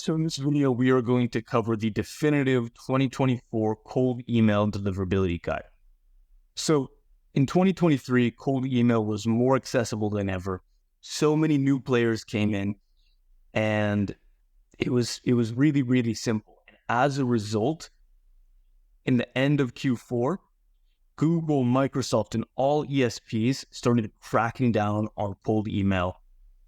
So in this video, we are going to cover the definitive 2024 cold email deliverability guide. So in 2023, cold email was more accessible than ever. So many new players came in, and it was really, really simple. And as a result, in the end of Q4, Google, Microsoft, and all ESPs started cracking down on cold email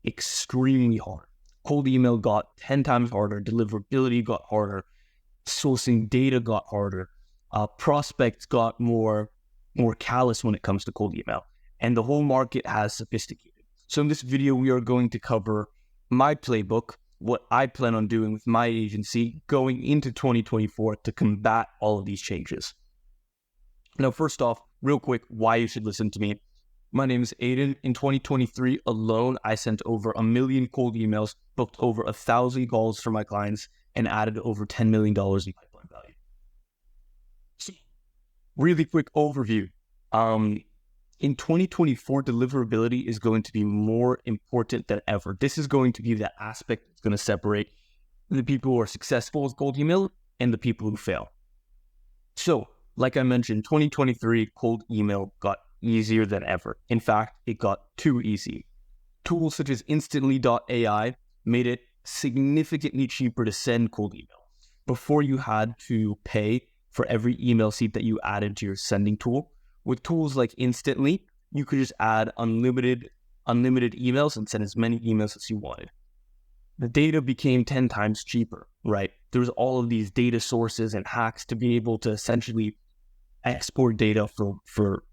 extremely hard. Cold email got 10 times harder, deliverability got harder, sourcing data got harder, prospects got more callous when it comes to cold email, and the whole market has sophisticated. So in this video, we are going to cover my playbook, what I plan on doing with my agency going into 2024 to combat all of these changes. Now, first off, real quick, why you should listen to me. My name is Aiden. In 2023 alone, I sent over 1 million cold emails, booked over 1,000 calls for my clients, and added over $10 million in pipeline value. So, really quick overview. In 2024, deliverability is going to be more important than ever. This is going to be the aspect that's going to separate the people who are successful with cold email and the people who fail. So, like I mentioned, 2023 cold email got easier than ever. In fact, it got too easy. Tools such as instantly.ai made it significantly cheaper to send cold email. Before, you had to pay for every email seat that you added to your sending tool. With tools like Instantly, you could just add unlimited emails and send as many emails as you wanted. The data became 10 times cheaper, right? There's all of these data sources and hacks to be able to essentially export data for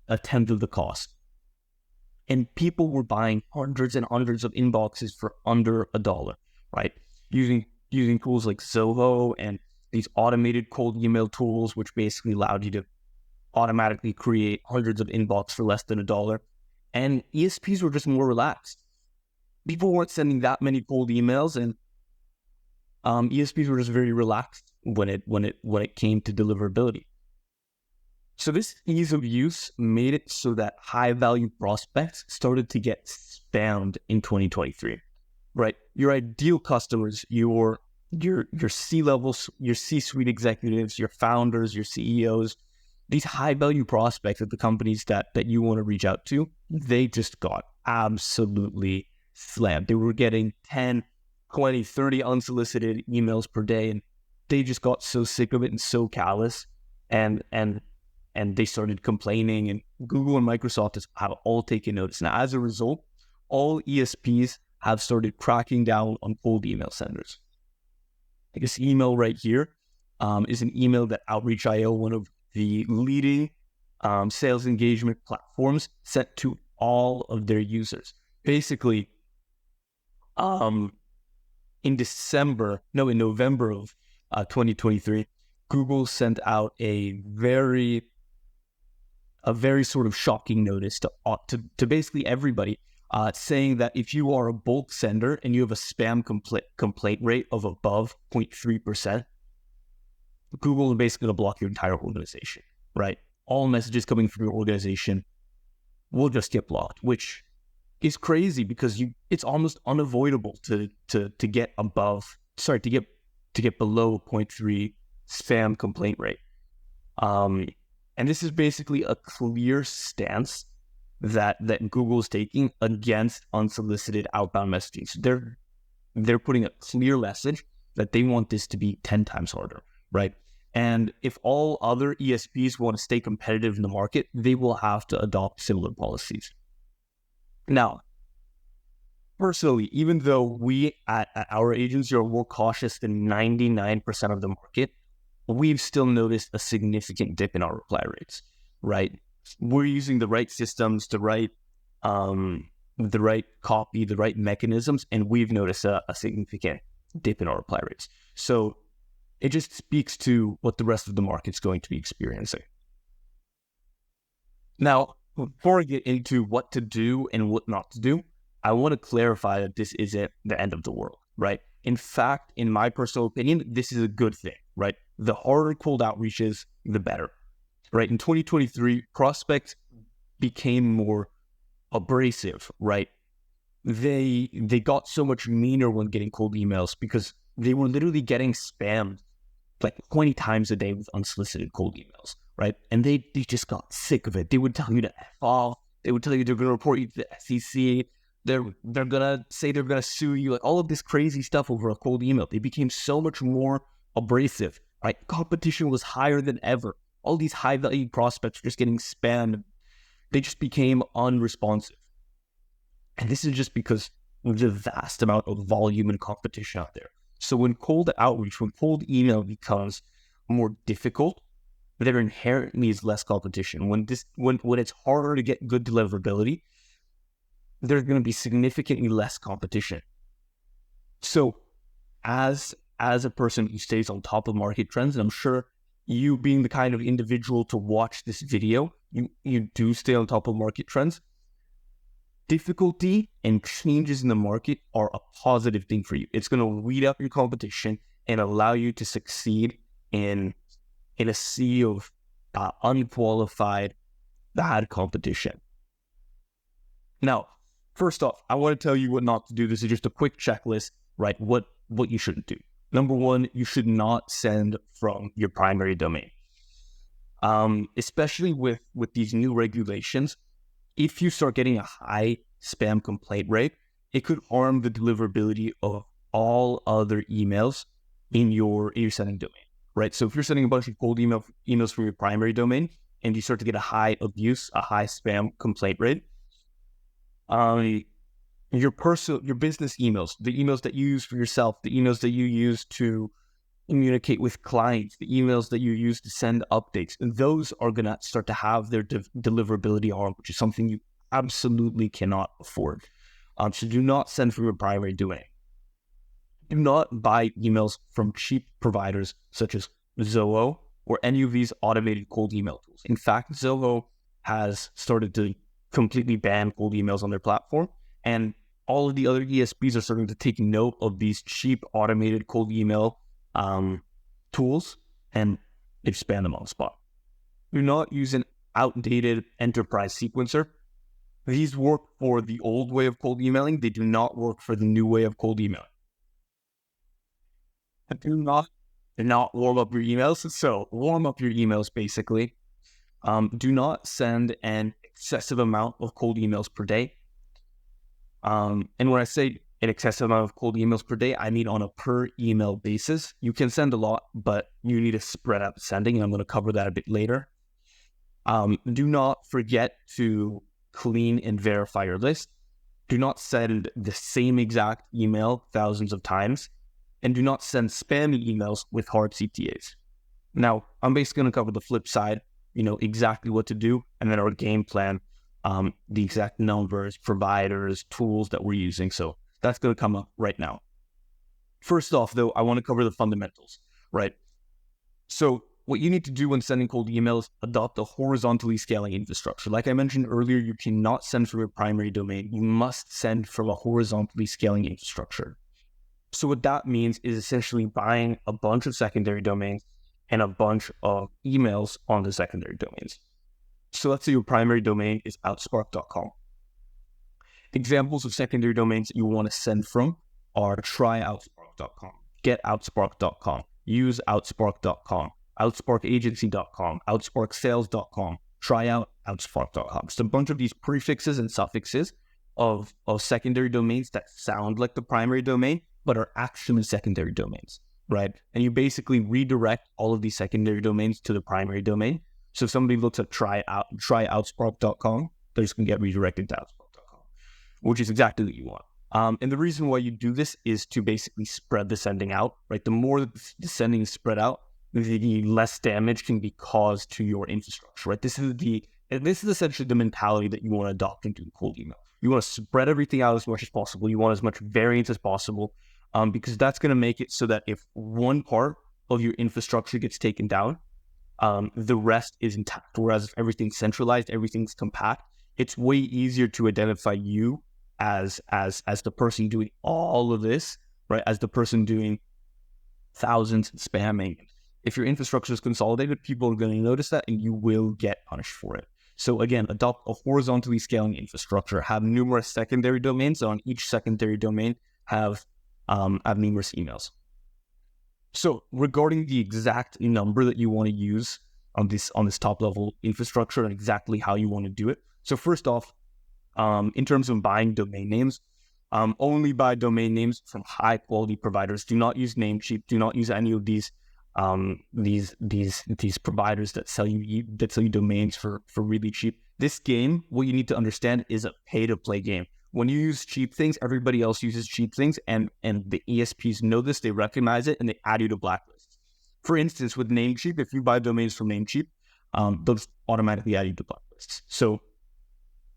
a tenth of the cost. And people were buying hundreds and hundreds of inboxes for under $1, right? Using tools like Zoho and these automated cold email tools, which basically allowed you to automatically create hundreds of inbox for less than $1. And ESPs were just more relaxed. People weren't sending that many cold emails, and ESPs were just very relaxed when it came to deliverability. So this ease of use made it so that high-value prospects started to get spammed in 2023, right? Your ideal customers, your C-levels, your C-suite executives, your founders, your CEOs, these high-value prospects at the companies that you want to reach out to, they just got absolutely slammed. They were getting 10, 20, 30 unsolicited emails per day, and they just got so sick of it and so callous, and they started complaining, and Google and Microsoft have all taken notice. Now, as a result, all ESPs have started cracking down on cold email senders. Like this email right here is an email that Outreach.io, one of the leading sales engagement platforms, sent to all of their users. Basically, in November of 2023, Google sent out a very sort of shocking notice to basically everybody, saying that if you are a bulk sender and you have a spam complaint rate of above 0.3%, Google is basically going to block your entire organization, right? All messages coming from your organization will just get blocked, which is crazy because it's almost unavoidable to get below 0.3 spam complaint rate. And this is basically a clear stance that Google is taking against unsolicited outbound messaging. So they're putting a clear message that they want this to be 10 times harder, right? And if all other ESPs want to stay competitive in the market, they will have to adopt similar policies. Now, personally, even though we at our agency are more cautious than 99% of the market, we've still noticed a significant dip in our reply rates, right? We're using the right systems, the right copy, the right mechanisms, and we've noticed a significant dip in our reply rates. So it just speaks to what the rest of the market's going to be experiencing. Now, before I get into what to do and what not to do, I want to clarify that this isn't the end of the world, right? In fact, in my personal opinion, this is a good thing, right? The harder cold outreach is, the better, right? In 2023, prospects became more abrasive, right? they got so much meaner when getting cold emails because they were literally getting spammed like 20 times a day with unsolicited cold emails, right? And they just got sick of it. They would tell you to F off. They would tell you they're going to report you to the SEC. They're going to say they're going to sue you, like all of this crazy stuff over a cold email. They became so much more abrasive, right? Competition was higher than ever. All these high-value prospects were just getting spammed. They just became unresponsive. And this is just because there's a vast amount of volume and competition out there. So when cold outreach, when cold email becomes more difficult, there inherently is less competition. When it's harder to get good deliverability, there's going to be significantly less competition. So as a person who stays on top of market trends, and I'm sure you being the kind of individual to watch this video, you do stay on top of market trends. Difficulty and changes in the market are a positive thing for you. It's going to weed out your competition and allow you to succeed in a sea of unqualified, bad competition. Now, first off, I want to tell you what not to do. This is just a quick checklist, right? What you shouldn't do. Number one, you should not send from your primary domain. Especially with these new regulations, if you start getting a high spam complaint rate, it could harm the deliverability of all other emails in your sending domain, right? So if you're sending a bunch of cold emails from your primary domain and you start to get a high abuse, a high spam complaint rate, your business emails, the emails that you use for yourself, the emails that you use to communicate with clients, the emails that you use to send updates, and those are going to start to have their deliverability harmed, which is something you absolutely cannot afford. So do not send from your primary domain. Do not buy emails from cheap providers such as Zoho or any of these automated cold email tools. In fact, Zoho has started to completely ban cold emails on their platform, and all of the other ESPs are starting to take note of these cheap automated cold email tools, and they've spanned them on the spot. Do not use an outdated enterprise sequencer. These work for the old way of cold emailing. They do not work for the new way of cold emailing. Do not warm up your emails. So warm up your emails, basically. Do not send an excessive amount of cold emails per day. And when I say an excessive amount of cold emails per day, I mean on a per email basis. You can send a lot, but you need to spread out sending, and I'm going to cover that a bit later. Do not forget to clean and verify your list. Do not send the same exact email thousands of times, and do not send spammy emails with hard CTAs. Now, I'm basically going to cover the flip side, exactly what to do, and then our game plan, the exact numbers, providers, tools that we're using. So that's going to come up right now. First off, though, I want to cover the fundamentals, right? So what you need to do when sending cold emails, adopt a horizontally scaling infrastructure. Like I mentioned earlier, you cannot send from your primary domain. You must send from a horizontally scaling infrastructure. So what that means is essentially buying a bunch of secondary domains and a bunch of emails on the secondary domains. So let's say your primary domain is outspark.com. Examples of secondary domains that you want to send from are tryoutspark.com, getoutspark.com, useoutspark.com, outsparkagency.com, outsparksales.com, tryoutoutspark.com. It's a bunch of these prefixes and suffixes of secondary domains that sound like the primary domain, but are actually secondary domains, right? And you basically redirect all of these secondary domains to the primary domain. So if somebody looks at tryoutspark.com, they're just going to get redirected to outspark.com, which is exactly what you want. And the reason why you do this is to basically spread the sending out, right? The more the sending is spread out, the less damage can be caused to your infrastructure, right? This is essentially the mentality that you want to adopt into cold email. You want to spread everything out as much as possible. You want as much variance as possible, because that's going to make it so that if one part of your infrastructure gets taken down, the rest is intact. Whereas if everything's centralized, everything's compact, it's way easier to identify you as the person doing all of this, right? As the person doing thousands and spamming. If your infrastructure is consolidated, people are going to notice that, and you will get punished for it. So again, adopt a horizontally scaling infrastructure, have numerous secondary domains. On each secondary domain, have numerous emails. So regarding the exact number that you want to use on this top level infrastructure and exactly how you want to do it. So first off, in terms of buying domain names, only buy domain names from high quality providers. Do not use Namecheap. Do not use any of these providers that sell you domains for really cheap. This game, what you need to understand, is a pay to play game. When you use cheap things, everybody else uses cheap things, and the ESPs know this, they recognize it, and they add you to blacklists. For instance, with Namecheap, if you buy domains from Namecheap, they'll just automatically add you to blacklists. So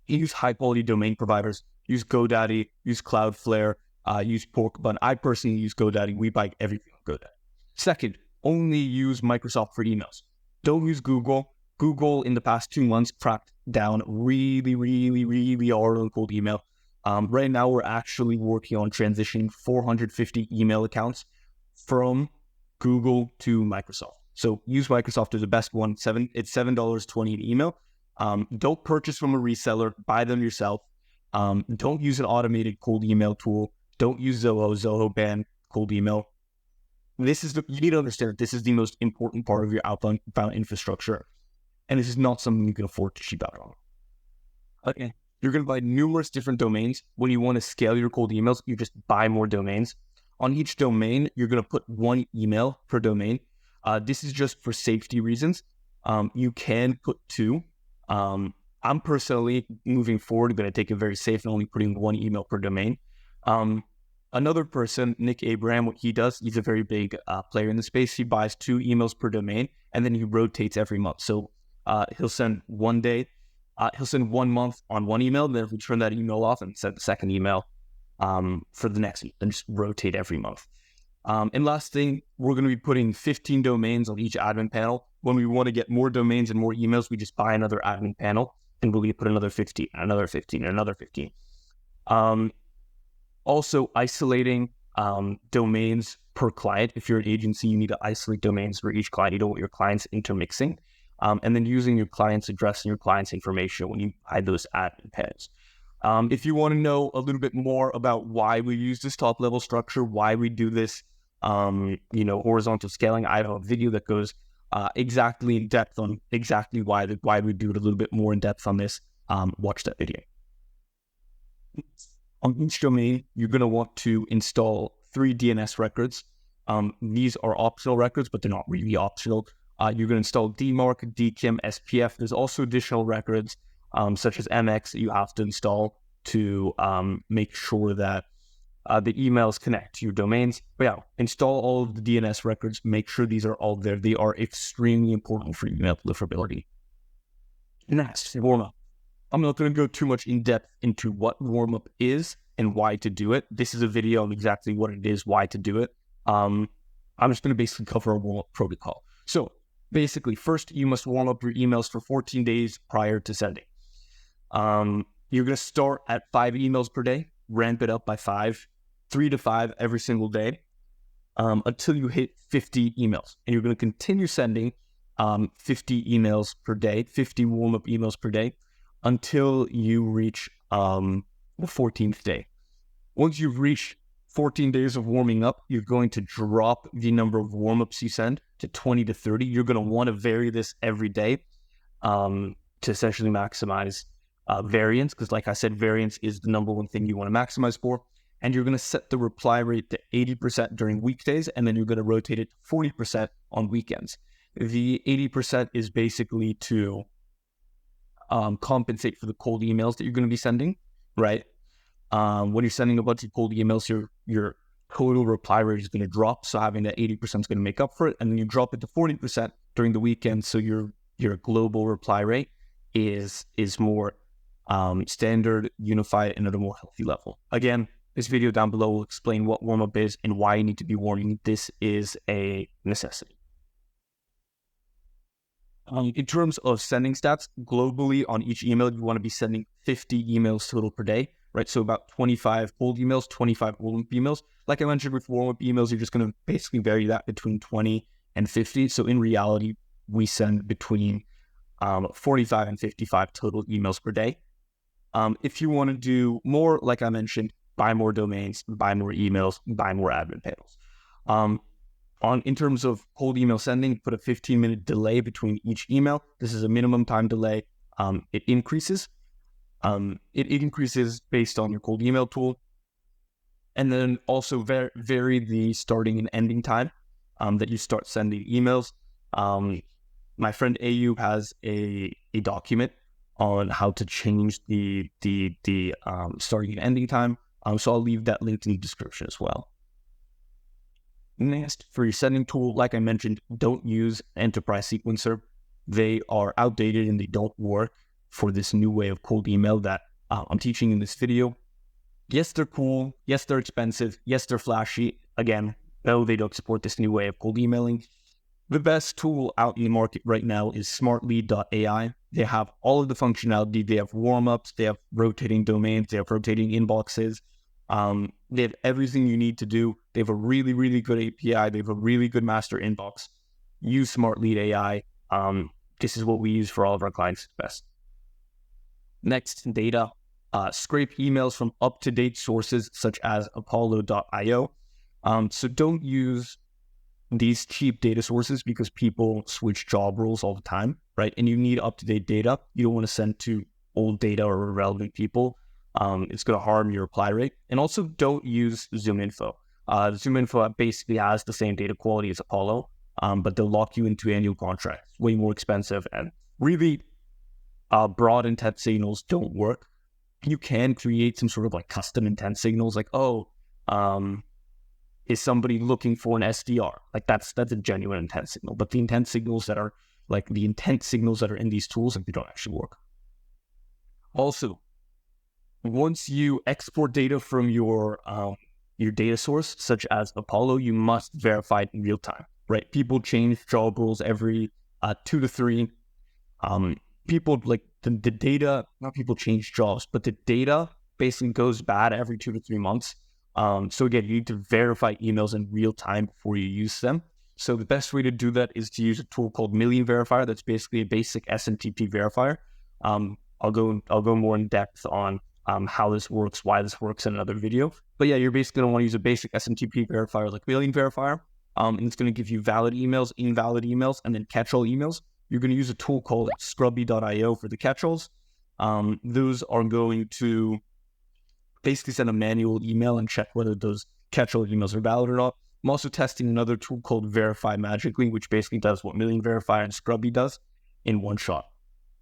use high quality domain providers. Use GoDaddy, use Cloudflare, use Porkbun. I personally use GoDaddy. We buy everything on GoDaddy. Second, only use Microsoft for emails. Don't use Google. Google in the past 2 months cracked down really hard on cold email. Right now, we're actually working on transitioning 450 email accounts from Google to Microsoft. So use Microsoft as the best one. It's $7.20 an email. Don't purchase from a reseller. Buy them yourself. Don't use an automated cold email tool. Don't use Zoho. Zoho ban cold email. You need to understand that this is the most important part of your outbound infrastructure, and this is not something you can afford to cheap out on. Okay. You're going to buy numerous different domains. When you want to scale your cold emails, you just buy more domains. On each domain, you're going to put 1 email per domain. This is just for safety reasons. You can put 2. I'm personally, moving forward, going to take it very safe and only putting 1 email per domain. Another person, Nick Abraham, what he does, he's a very big player in the space. He buys 2 emails per domain, and then he rotates every month. So he'll send 1 day. He'll send 1 month on 1 email, then he'll turn that email off and send the second email for the next month, and just rotate every month. And last thing, we're going to be putting 15 domains on each admin panel. When we want to get more domains and more emails, we just buy another admin panel, and we'll put another 15, another 15, another 15. Also, isolating domains per client. If you're an agency, you need to isolate domains for each client. You don't want your clients intermixing. And then using your client's address and your client's information when you hide those admin panels. If you want to know a little bit more about why we use this top level structure, why we do this, horizontal scaling, I have a video that goes exactly in depth on exactly why we do it a little bit more in depth on this. Watch that video. On each domain, you're going to want to install 3 DNS records. These are optional records, but they're not really optional. You're going to install DMARC, DKIM, SPF. There's also additional records such as MX that you have to install to make sure that the emails connect to your domains. But yeah, install all of the DNS records. Make sure these are all there. They are extremely important for email deliverability. Next, Warmup. I'm not going to go too much in depth into what Warmup is and why to do it. This is a video on exactly what it is, why to do it. I'm just going to basically cover a Warmup protocol. So basically, first, you must warm up your emails for 14 days prior to sending. You're going to start at 5 emails per day, ramp it up by 3 to 5 every single day until you hit 50 emails. And you're going to continue sending 50 emails per day, 50 warm-up emails per day, until you reach the 14th day. Once you've reached 14 days of warming up, you're going to drop the number of warm-ups you send to 20 to 30. You're going to want to vary this every day to essentially maximize variance, because like I said, variance is the number one thing you want to maximize for. And you're going to set the reply rate to 80% during weekdays, and then you're going to rotate it to 40% on weekends. The 80% is basically to compensate for the cold emails that you're going to be sending, right? When you're sending a bunch of cold emails, your total reply rate is going to drop. So having that 80% is going to make up for it. And then you drop it to 40% during the weekend. So your global reply rate is more standard, unified, and at a more healthy level. Again, this video down below will explain what warm-up is and why you need to be warming. This is a necessity. In terms of sending stats, globally on each email, you want to be sending 50 emails total per day, right? So about 25 cold emails, 25 warm-up emails. Like I mentioned with warm-up emails, you're just going to basically vary that between 20 and 50. So in reality, we send between 45 and 55 total emails per day. If you want to do more, like I mentioned, buy more domains, buy more emails, buy more admin panels. In terms of cold email sending, put a 15-minute delay between each email. This is a minimum time delay. It increases. It increases based on your cold email tool. And then also vary the starting and ending time that you start sending emails. My friend Ayub has a document on how to change the starting and ending time. So I'll leave that link in the description as well. Next, for your sending tool, like I mentioned, don't use Enterprise Sequencer. They are outdated and they don't work for this new way of cold email that I'm teaching in this video. Yes, they're cool. Yes, they're expensive. Yes, they're flashy. Again, no, they don't support this new way of cold emailing. The best tool out in the market right now is smartlead.ai. They have all of the functionality. They have warm-ups. They have rotating domains. They have rotating inboxes. They have everything you need to do. They have a really, really good API. They have a really good master inbox. Use Smartlead AI. This is what we use for all of our clients best. Next, data. Scrape emails from up-to-date sources such as apollo.io. So don't use these cheap data sources because people switch job roles all the time, right? And you need up-to-date data. You don't want to send to old data or irrelevant people. It's going to harm your reply rate. And also don't use ZoomInfo. ZoomInfo basically has the same data quality as Apollo, but they'll lock you into annual contracts, way more expensive, and really broad intent signals don't work. You can create some sort of like custom intent signals, like, is somebody looking for an SDR? Like that's a genuine intent signal. But the intent signals that are in these tools, like, they don't actually work. Also, once you export data from your data source, such as Apollo, you must verify it in real time, right? People change job roles every 2 to 3. People like the data, not people change jobs, but the data basically goes bad every 2 to 3 months. So again, you need to verify emails in real time before you use them. So the best way to do that is to use a tool called Million Verifier. That's basically a basic SMTP verifier. I'll go more in depth on how this works, why this works in another video. But yeah, you're basically going to want to use a basic SMTP verifier like Million Verifier. And it's going to give you valid emails, invalid emails, and then catch-all emails. You're going to use a tool called scrubby.io for the catch-alls. Those are going to basically send a manual email and check whether those catch-all emails are valid or not. I'm also testing another tool called Verify Magically, which basically does what Million Verifier and Scrubby does in one shot.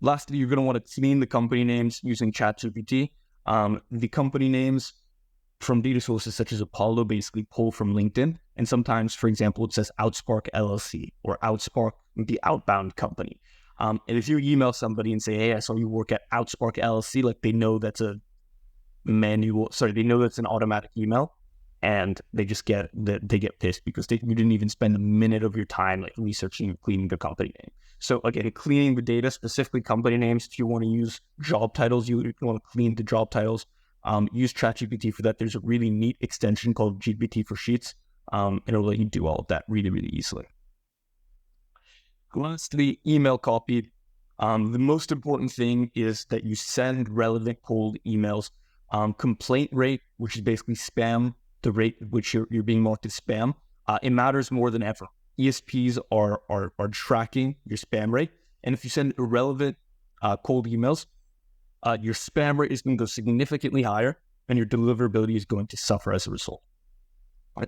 Lastly, you're going to want to clean the company names using ChatGPT. The company names from data sources such as Apollo basically pull from LinkedIn. And sometimes, for example, it says Outspark LLC or Outspark, the outbound company. And if you email somebody and say, hey, I saw you work at Outspark LLC, like they know that's an automatic email, and they get pissed because you didn't even spend a minute of your time like researching and cleaning the company name. So again, cleaning the data, specifically company names. If you want to use job titles, you want to clean the job titles. Use ChatGPT for that. There's a really neat extension called GPT for Sheets. And it'll let you do all of that really, really easily. Lastly, email copy. The most important thing is that you send relevant cold emails. Complaint rate, which is basically spam, the rate at which you're being marked as spam, it matters more than ever. ESPs are tracking your spam rate, and if you send irrelevant cold emails, your spam rate is going to go significantly higher, and your deliverability is going to suffer as a result.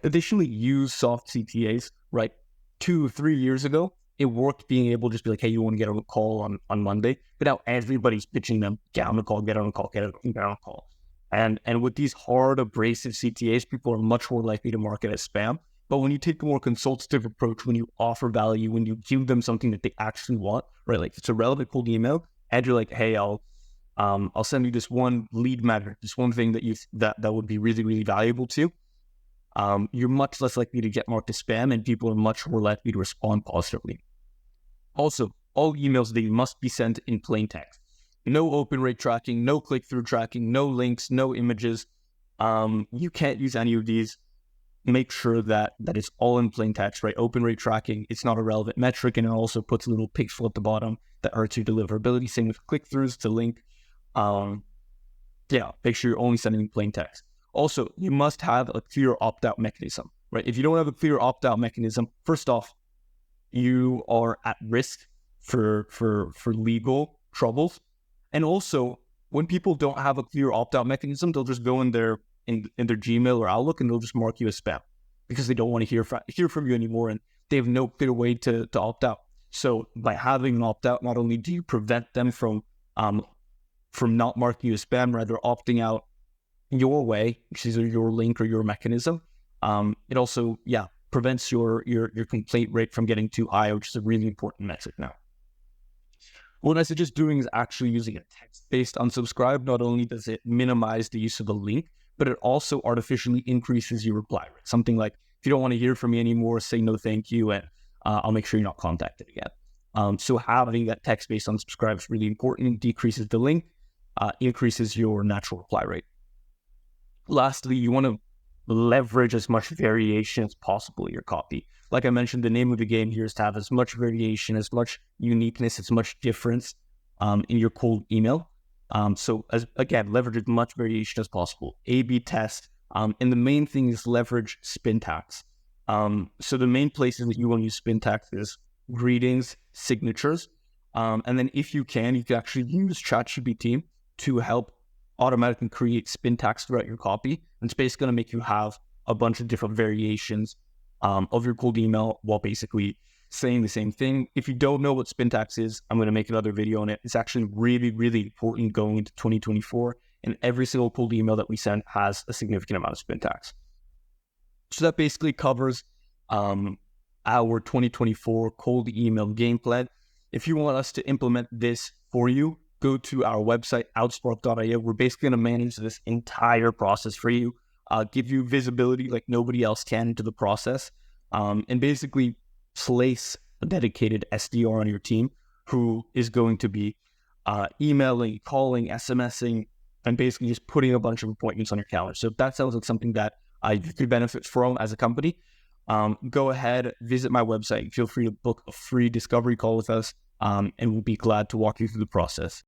Additionally, use soft CTAs. Right, 2-3 years ago, it worked being able to just be like, hey, you want to get on a call on Monday, but now everybody's pitching them, get on a call, get on a call, get on a call. And with these hard, abrasive CTAs, people are much more likely to mark it as spam. But when you take a more consultative approach, when you offer value, when you give them something that they actually want, right? Like it's a relevant cold email, and you're like, hey, I'll send you this one lead matter, this one thing that would be really, really valuable to you. You're much less likely to get marked as spam, and people are much more likely to respond positively. Also, all emails, they must be sent in plain text. No open rate tracking, no click-through tracking, no links, no images. You can't use any of these. make sure that it's all in plain text, right? Open rate tracking, it's not a relevant metric, and it also puts a little pixel at the bottom that hurts your deliverability. Same with click-throughs to link. Make sure you're only sending plain text. Also, you must have a clear opt-out mechanism, right? If you don't have a clear opt-out mechanism, first off, you are at risk for legal troubles. And also, when people don't have a clear opt-out mechanism, they'll just go in their Gmail or Outlook and they'll just mark you as spam because they don't want to hear from you anymore, and they have no clear way to opt out. So by having an opt-out, not only do you prevent them from not marking you as spam, rather opting out your way, which is either your link or your mechanism. It also, prevents your complaint rate from getting too high, which is a really important metric now. What I suggest doing is actually using a text-based unsubscribe. Not only does it minimize the use of the link, but it also artificially increases your reply rate. Something like, if you don't want to hear from me anymore, say no thank you, and I'll make sure you're not contacted again. So having that text-based unsubscribe is really important. It decreases the link, increases your natural reply rate. Lastly, you want to leverage as much variation as possible in your copy. Like I mentioned, the name of the game here is to have as much variation, as much uniqueness, as much difference in your cold email. So leverage as much variation as possible. A/B test. And the main thing is leverage spin tags. So the main places that you want to use spin tags is greetings, signatures. And then if you can actually use ChatGPT to help automatically create spin tags throughout your copy. And it's basically going to make you have a bunch of different variations of your cold email while basically saying the same thing. If you don't know what spin tags is, I'm going to make another video on it. It's actually really, really important going into 2024. And every single cold email that we send has a significant amount of spin tags. So that basically covers our 2024 cold email game plan. If you want us to implement this for you, go to our website, outspark.io. We're basically going to manage this entire process for you, give you visibility like nobody else can into the process, and basically place a dedicated SDR on your team who is going to be emailing, calling, SMSing, and basically just putting a bunch of appointments on your calendar. So if that sounds like something that you could benefit from as a company, go ahead, visit my website. Feel free to book a free discovery call with us, and we'll be glad to walk you through the process.